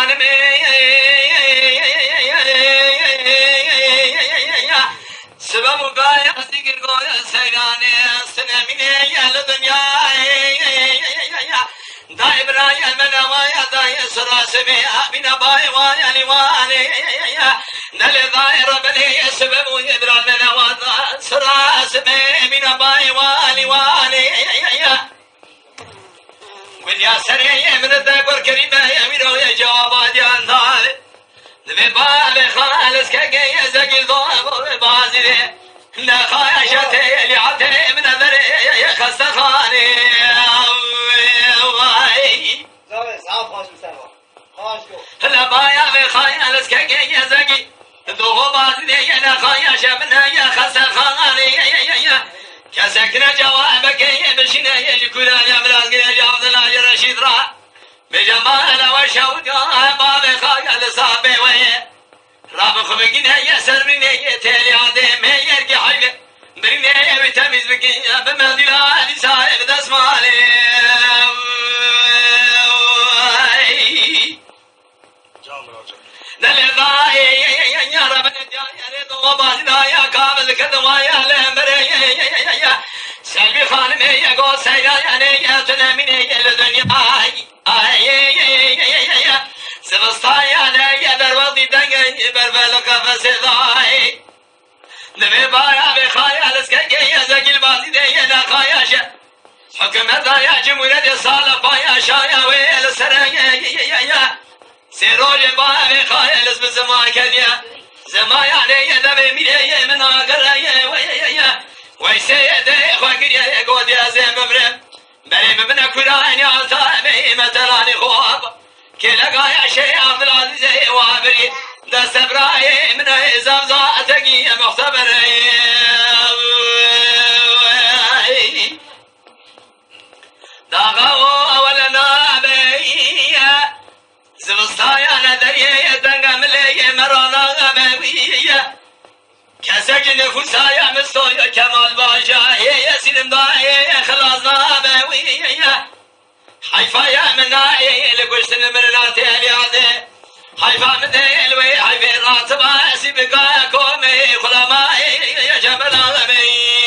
خانم سبب بايا ذكر قول سيران سنمين يا الدنيا داي براي المنوايا داي سراسمي بنا باي وايا لواني نل داي ربني سبب يبرا المنوا سراسمي بنا باي والي والي وليا سري من الدبر كريمه يميرو يا جواب جان ثالث ببال خالص كي زقل ضوء بازي لا خايشتي اللي عتي من ذري خسخاني لا بايا بخايلس كي زقي ضوء بازي لا خايش من يا خسخاني كسكنا جوابك بشنا يجكل يا ملاك يا جابد لا رشيد را بجمال وشوق باب خايل صابي ويه راب خبقنا يا سرني تالي عدم يرجع حيله برني بتميز بكي بمدي لا لسائق دسمالي دلباي يا رب يا رضا بازنا يا كامل كدوا يا لمبري سلبي خانم يا قو سيا يا تنامي الدنيا سبستايا يا دروازي دنگي بربل قفص ضاي نمي بايا بخايا لسكي يا زقل بازي دي يا خاياش حكمت يا جمهورية صالح بايا شايا ويل سريا سيروج بايا بخايا لسب زمان كديا زمايا علي دبي ميلي من اقريا ويا ويسيدي خواكريا يقود يا زين بمرم بري ببنا كراني عالتابي متراني خواب كلا قايا شيء عبد العزيز وابري دست براي من زمزاتكي مختبري داغو ولنا بي زبستايا ندري دنقم لي مرانا بي كسك نفوسايا مستويا كمال باشا يا سلم داي خلاصنا بي حيفا يا مناي لقشت المرنات الياده حيفا مديل وي حيفا راتبا سيبقا كومي خلماي يا جبل العالمين